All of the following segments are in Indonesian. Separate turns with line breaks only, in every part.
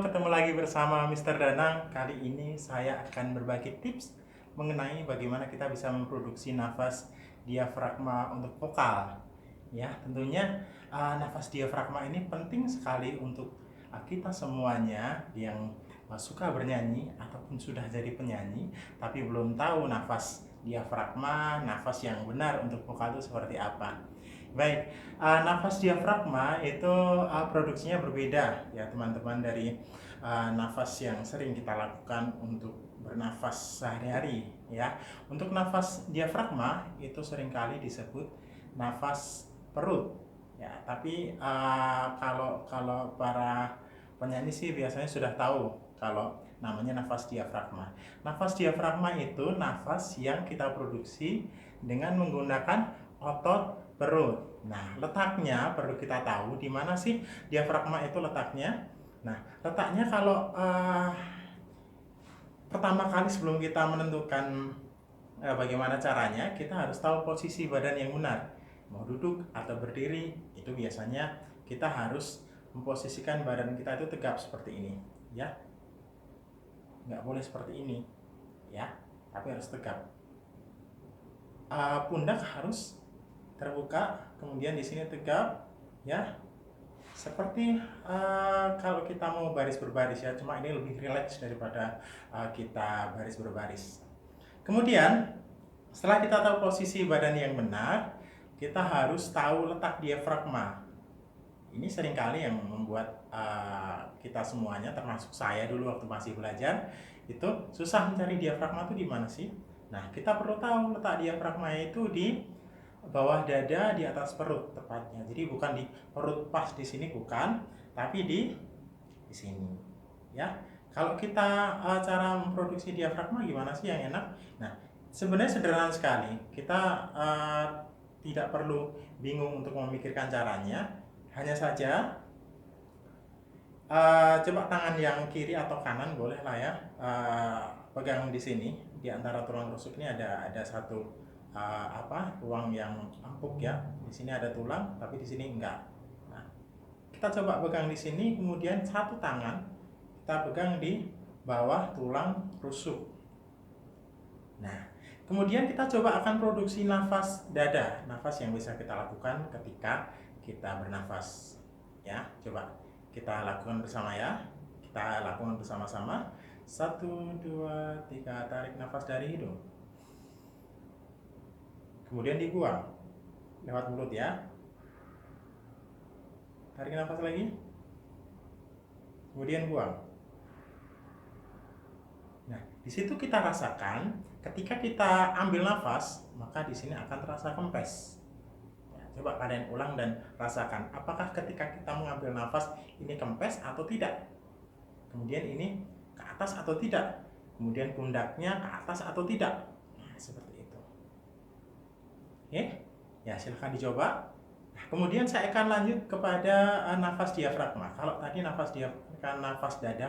ketemu lagi bersama Mr. Danang. Kali ini saya akan berbagi tips mengenai bagaimana kita bisa memproduksi nafas diafragma untuk vokal. Ya, tentunya nafas diafragma ini penting sekali untuk kita semuanya yang suka bernyanyi ataupun sudah jadi penyanyi tapi belum tahu nafas diafragma, nafas yang benar untuk vokal itu seperti apa. Baik, nafas diafragma itu produksinya berbeda ya teman-teman dari nafas yang sering kita lakukan untuk bernafas sehari-hari ya. Untuk nafas diafragma itu seringkali disebut nafas perut ya. Tapi kalau para penyanyi sih biasanya sudah tahu kalau namanya nafas diafragma. Nafas diafragma itu nafas yang kita produksi dengan menggunakan otot perut. Nah, letaknya perlu kita tahu di mana sih diafragma itu letaknya. Nah, letaknya kalau pertama kali sebelum kita menentukan bagaimana caranya, kita harus tahu posisi badan yang benar. Mau duduk atau berdiri, itu biasanya kita harus memposisikan badan kita itu tegap seperti ini, ya. Nggak boleh seperti ini, ya, tapi harus tegap. Pundak harus terbuka, kemudian di sini tegap, ya. Seperti kalau kita mau baris berbaris ya, cuma ini lebih rileks daripada kita baris berbaris. Kemudian setelah kita tahu posisi badan yang benar, kita harus tahu letak diafragma. Ini seringkali yang membuat kita semuanya, termasuk saya dulu waktu masih belajar, itu susah mencari diafragma itu di mana sih? Nah, kita perlu tahu letak diafragma itu di bawah dada, di atas perut tepatnya. Jadi bukan di perut pas di sini, bukan, tapi di sini. Ya, kalau kita cara memproduksi diafragma gimana sih yang enak? Nah, sebenarnya sederhana sekali. Kita tidak perlu bingung untuk memikirkan caranya. Hanya saja coba tangan yang kiri atau kanan boleh lah ya, pegang di sini di antara tulang rusuk ini ada satu ruang yang empuk ya. Di sini ada tulang, tapi di sini enggak. Nah, kita coba pegang di sini, kemudian satu tangan kita pegang di bawah tulang rusuk. Nah, kemudian kita coba akan produksi nafas dada, nafas yang bisa kita lakukan ketika kita bernafas. Ya, coba kita lakukan bersama ya. Kita lakukan bersama-sama. 1, 2, 3, tarik nafas dari hidung. Kemudian dibuang lewat mulut ya. Tarik nafas lagi. Kemudian buang. Nah, di situ kita rasakan ketika kita ambil nafas, maka di sini akan terasa kempes. Ya, coba kalian ulang dan rasakan apakah ketika kita mengambil nafas ini kempes atau tidak. Kemudian ini ke atas atau tidak. Kemudian pundaknya ke atas atau tidak. Nah, seperti itu. Oke, ya silahkan dicoba. Nah, kemudian saya akan lanjut kepada nafas diafragma. Kalau tadi nafas dada,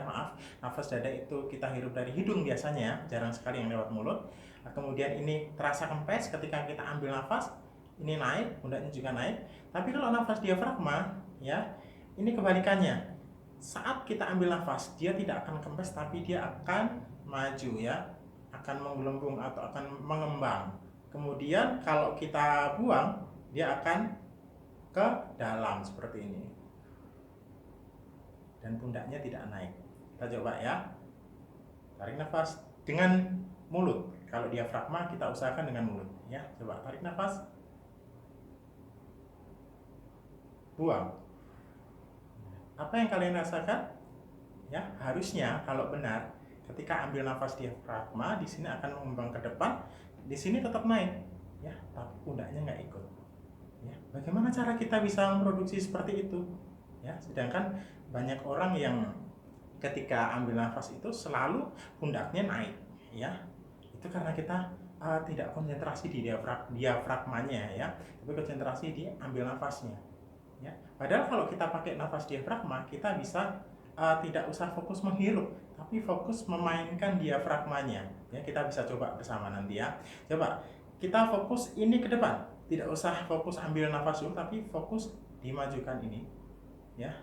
nafas dada itu kita hirup dari hidung biasanya, jarang sekali yang lewat mulut. Nah, kemudian ini terasa kempes ketika kita ambil nafas, ini naik, pundaknya juga naik. Tapi kalau nafas diafragma, ya, ini kebalikannya. Saat kita ambil nafas, dia tidak akan kempes, tapi dia akan maju ya, akan menggelembung atau akan mengembang. Kemudian kalau kita buang, dia akan ke dalam seperti ini. Dan pundaknya tidak naik. Kita coba ya. Tarik nafas dengan mulut. Kalau diafragma kita usahakan dengan mulut ya. Coba tarik nafas. Buang. Apa yang kalian rasakan? Ya, harusnya kalau benar ketika ambil nafas diafragma di sini akan mengembang ke depan, di sini tetap naik ya, tapi pundaknya nggak ikut. Ya, bagaimana cara kita bisa memproduksi seperti itu? Ya, sedangkan banyak orang yang ketika ambil nafas itu selalu pundaknya naik, ya. Itu karena kita tidak konsentrasi di diafragmanya ya, tapi konsentrasi di ambil nafasnya. Ya, padahal kalau kita pakai nafas diafragma, kita bisa tidak usah fokus menghirup, tapi fokus memainkan diafragmanya. Ya, kita bisa coba bersama nanti ya. Coba kita fokus ini ke depan, tidak usah fokus ambil nafas dulu, tapi fokus dimajukan ini, ya,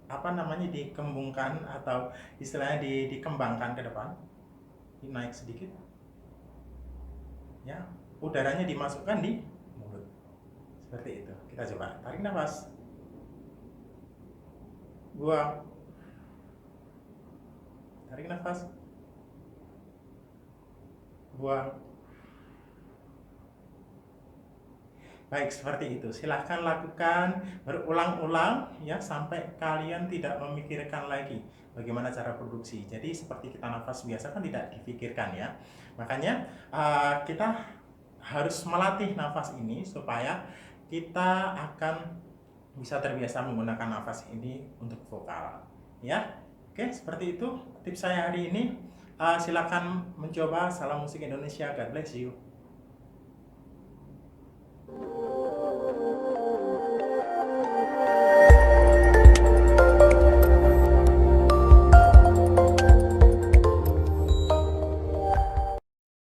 apa namanya, dikembangkan atau istilahnya dikembangkan ke depan, naik sedikit, ya, udaranya dimasukkan di mulut seperti itu. Kita coba tarik nafas, buang, tarik nafas, buang. Baik, seperti itu. Silahkan lakukan berulang-ulang ya sampai kalian tidak memikirkan lagi bagaimana cara produksi. Jadi seperti kita nafas biasa kan tidak dipikirkan ya. Makanya kita harus melatih nafas ini supaya kita akan bisa terbiasa menggunakan nafas ini untuk vokal. Ya, oke, seperti itu tips saya hari ini. Silakan mencoba. Salam musik Indonesia. God bless you.